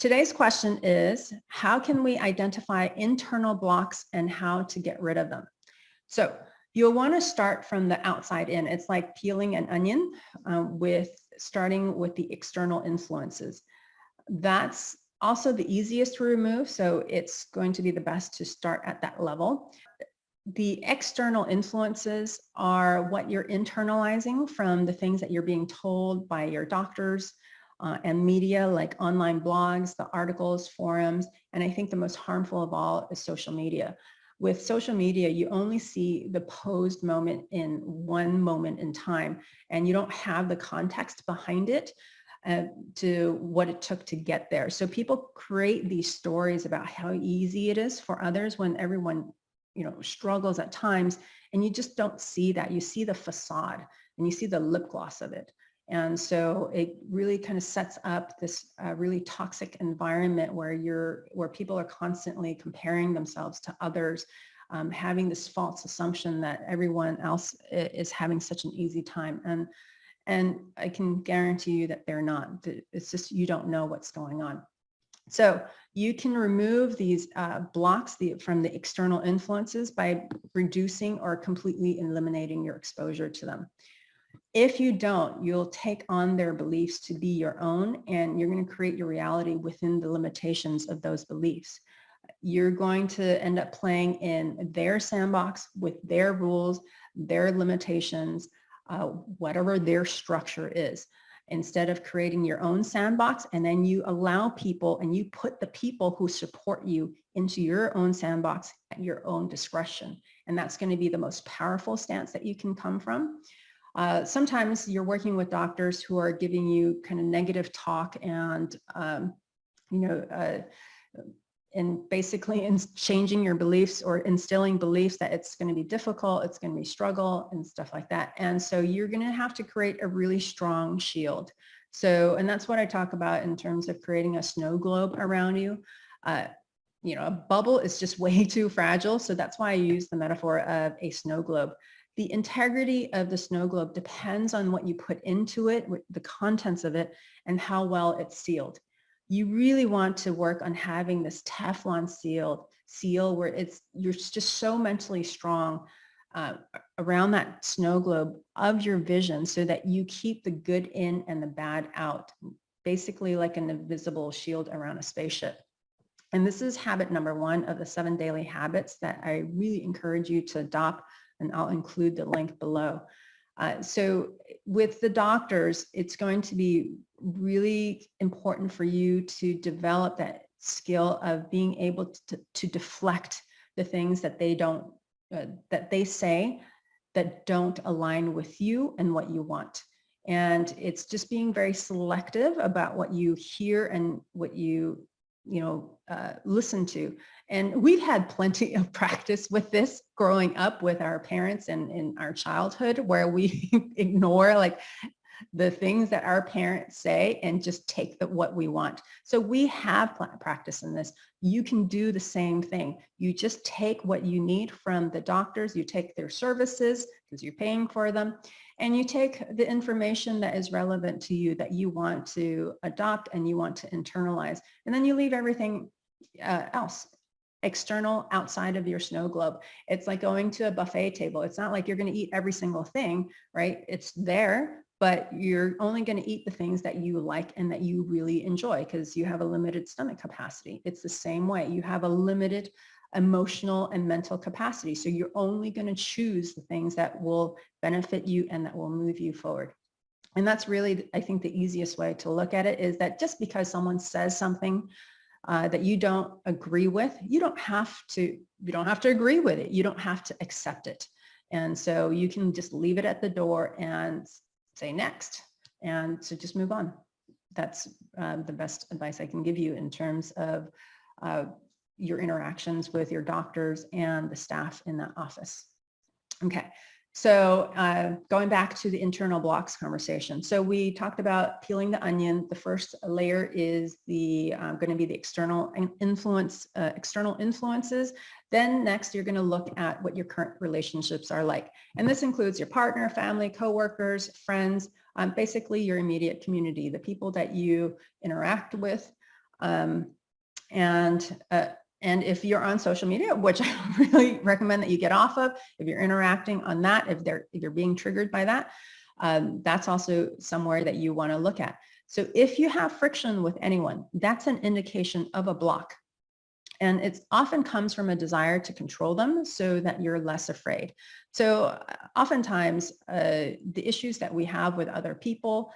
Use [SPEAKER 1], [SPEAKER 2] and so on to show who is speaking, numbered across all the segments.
[SPEAKER 1] Today's question is, how can we identify internal blocks and how to get rid of them? So you'll want to start from the outside in. It's like peeling an onion starting with the external influences. That's also the easiest to remove, so it's going to be the best to start at that level. The external influences are what you're internalizing from the things that you're being told by your doctors and media, like online blogs, the articles, forums, and I think the most harmful of all is social media. With social media, you only see the posed moment in one moment in time, and you don't have the context behind it to what it took to get there. So people create these stories about how easy it is for others when everyone, struggles at times, and you just don't see that. You see the facade and you see the lip gloss of it. And so it really kind of sets up this really toxic environment where people are constantly comparing themselves to others, having this false assumption that everyone else is having such an easy time. And I can guarantee you that they're not. It's just you don't know what's going on. So you can remove these blocks from the external influences by reducing or completely eliminating your exposure to them. If you don't, you'll take on their beliefs to be your own, and you're going to create your reality within the limitations of those beliefs. You're going to end up playing in their sandbox with their rules, their limitations, whatever their structure is, instead of creating your own sandbox. And then you allow people and you put the people who support you into your own sandbox at your own discretion. And that's going to be the most powerful stance that you can come from. Sometimes you're working with doctors who are giving you kind of negative talk and, and basically changing your beliefs or instilling beliefs that it's going to be difficult, it's going to be struggle and stuff like that. And so you're going to have to create a really strong shield. So, and that's what I talk about in terms of creating a snow globe around you. A bubble is just way too fragile. So that's why I use the metaphor of a snow globe. The integrity of the snow globe depends on what you put into it, the contents of it, and how well it's sealed. You really want to work on having this Teflon seal where you're just so mentally strong around that snow globe of your vision so that you keep the good in and the bad out, basically like an invisible shield around a spaceship. And this is habit number 1 of the 7 daily habits that I really encourage you to adopt, and I'll include the link below. So with the doctors, it's going to be really important for you to develop that skill of being able to deflect the things that they say that don't align with you and what you want. And it's just being very selective about what you hear and what you listen to. And we've had plenty of practice with this growing up with our parents and in our childhood, where we ignore like the things that our parents say and just take what we want. So we have practice in this. You can do the same thing. You just take what you need from the doctors, you take their services because you're paying for them, and you take the information that is relevant to you that you want to adopt and you want to internalize. And then you leave everything else, external, outside of your snow globe. It's like going to a buffet table. It's not like you're going to eat every single thing, right? It's there, but you're only going to eat the things that you like and that you really enjoy because you have a limited stomach capacity. It's the same way. You have a limited emotional and mental capacity. So you're only going to choose the things that will benefit you and that will move you forward. And that's really, I think, the easiest way to look at it is that just because someone says something that you don't agree with, you don't have to agree with it. You don't have to accept it. And so you can just leave it at the door and say next, and so just move on. That's the best advice I can give you in terms of your interactions with your doctors and the staff in that office. Okay, so going back to the internal blocks conversation. So we talked about peeling the onion. The first layer is going to be the external influences. Then next, you're going to look at what your current relationships are like. And this includes your partner, family, coworkers, friends, basically your immediate community, the people that you interact with. And if you're on social media, which I really recommend that you get off of, if you're interacting on that, if you're being triggered by that, that's also somewhere that you want to look at. So if you have friction with anyone, that's an indication of a block. And it often comes from a desire to control them so that you're less afraid. So oftentimes the issues that we have with other people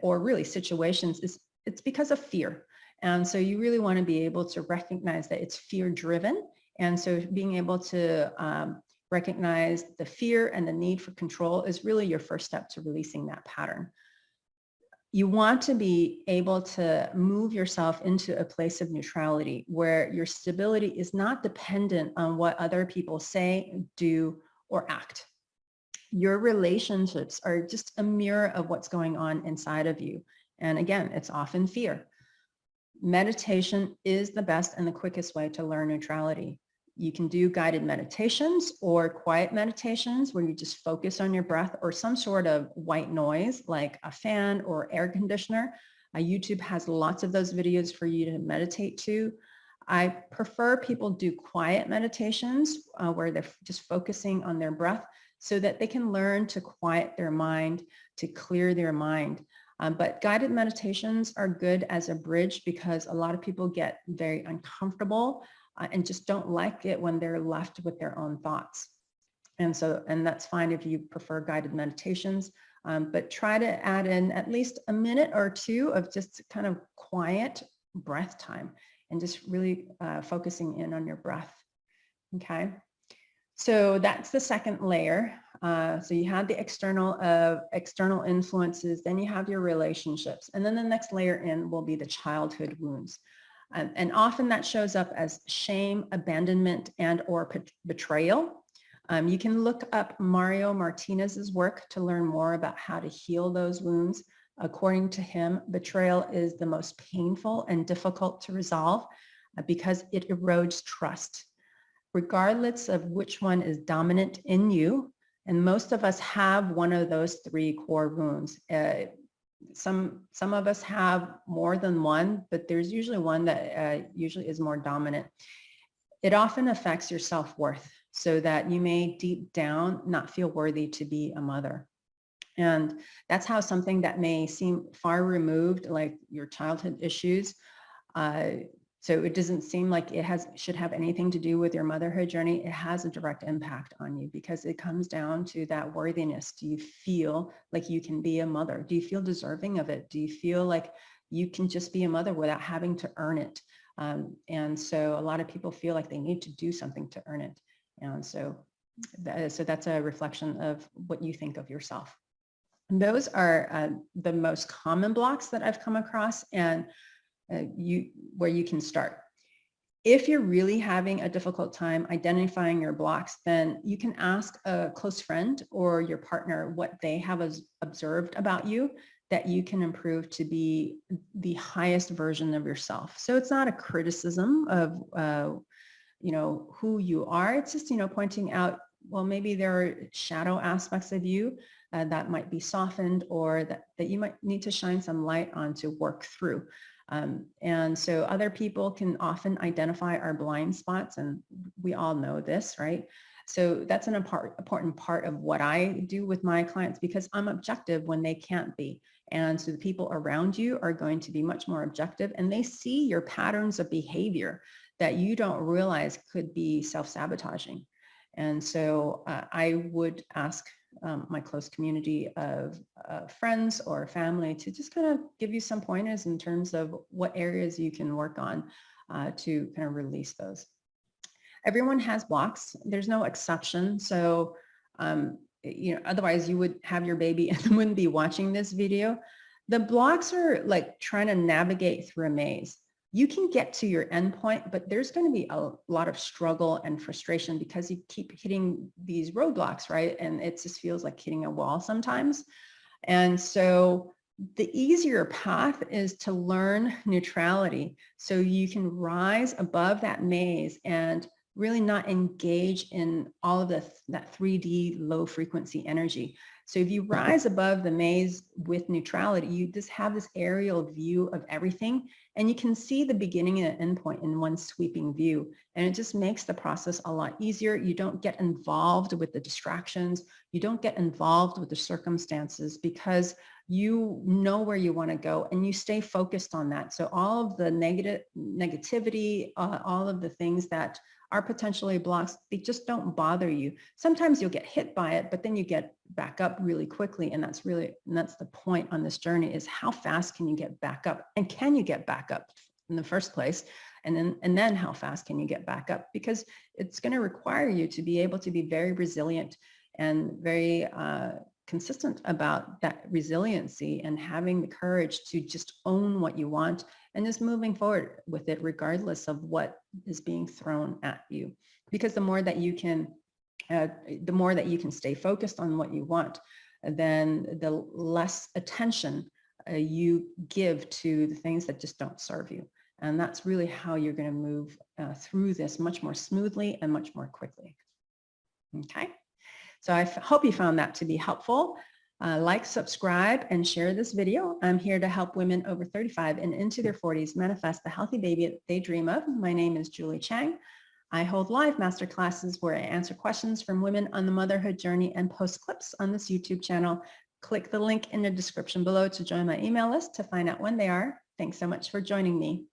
[SPEAKER 1] or really situations it's because of fear. And so you really want to be able to recognize that it's fear driven. And so being able to recognize the fear and the need for control is really your first step to releasing that pattern. You want to be able to move yourself into a place of neutrality where your stability is not dependent on what other people say, do, or act. Your relationships are just a mirror of what's going on inside of you. And again, it's often fear. Meditation is the best and the quickest way to learn neutrality. You can do guided meditations or quiet meditations where you just focus on your breath or some sort of white noise like a fan or air conditioner. YouTube has lots of those videos for you to meditate to. I prefer people do quiet meditations where they're just focusing on their breath so that they can learn to quiet their mind, to clear their mind. But guided meditations are good as a bridge because a lot of people get very uncomfortable and just don't like it when they're left with their own thoughts. And that's fine if you prefer guided meditations, but try to add in at least a minute or two of just kind of quiet breath time and just really focusing in on your breath. Okay. So that's the second layer. So you have the external influences, then you have your relationships, and then the next layer in will be the childhood wounds. And often that shows up as shame, abandonment, and or betrayal. You can look up Mario Martinez's work to learn more about how to heal those wounds. According to him, betrayal is the most painful and difficult to resolve because it erodes trust, regardless of which one is dominant in you. And most of us have one of those three core wounds. Some of us have more than one, but there's usually one that usually is more dominant. It often affects your self-worth so that you may deep down not feel worthy to be a mother. And that's how something that may seem far removed, like your childhood issues, so it doesn't seem like it should have anything to do with your motherhood journey. It has a direct impact on you because it comes down to that worthiness. Do you feel like you can be a mother? Do you feel deserving of it? Do you feel like you can just be a mother without having to earn it? And so a lot of people feel like they need to do something to earn it. And so that's a reflection of what you think of yourself. And those are the most common blocks that I've come across and where you can start. If you're really having a difficult time identifying your blocks, then you can ask a close friend or your partner what they have observed about you that you can improve to be the highest version of yourself. So it's not a criticism of who you are. It's just pointing out, well, maybe there are shadow aspects of you that might be softened or that you might need to shine some light on to work through. And so other people can often identify our blind spots, and we all know this, right? So that's an important part of what I do with my clients because I'm objective when they can't be. And so the people around you are going to be much more objective and they see your patterns of behavior that you don't realize could be self-sabotaging. And so I would ask my close community of friends or family to just kind of give you some pointers in terms of what areas you can work on to kind of release those. Everyone has blocks. There's no exception. So, otherwise you would have your baby and wouldn't be watching this video. The blocks are like trying to navigate through a maze. You can get to your endpoint, but there's going to be a lot of struggle and frustration because you keep hitting these roadblocks, right? And it just feels like hitting a wall sometimes. And so the easier path is to learn neutrality so you can rise above that maze and really not engage in all of that 3D low frequency energy. So if you rise above the maze with neutrality, you just have this aerial view of everything And you can see the beginning and end point in one sweeping view. And it just makes the process a lot easier. You don't get involved with the distractions. You don't get involved with the circumstances because you know where you want to go and you stay focused on that. So all of the negativity, all of the things that are potentially blocks, they just don't bother you. Sometimes you'll get hit by it, but then you get back up really quickly. And that's the point on this journey, is how fast can you get back up, and can you get back up in the first place? And then how fast can you get back up? Because it's going to require you to be able to be very resilient and very consistent about that resiliency, and having the courage to just own what you want and just moving forward with it regardless of what is being thrown at you. Because the more that you can stay focused on what you want, then the less attention you give to the things that just don't serve you. And that's really how you're going to move through this much more smoothly and much more quickly. Okay. So I hope you found that to be helpful. Like, subscribe, and share this video. I'm here to help women over 35 and into their 40s manifest the healthy baby they dream of. My name is Julie Chang. I hold live masterclasses where I answer questions from women on the motherhood journey and post clips on this YouTube channel. Click the link in the description below to join my email list to find out when they are. Thanks so much for joining me.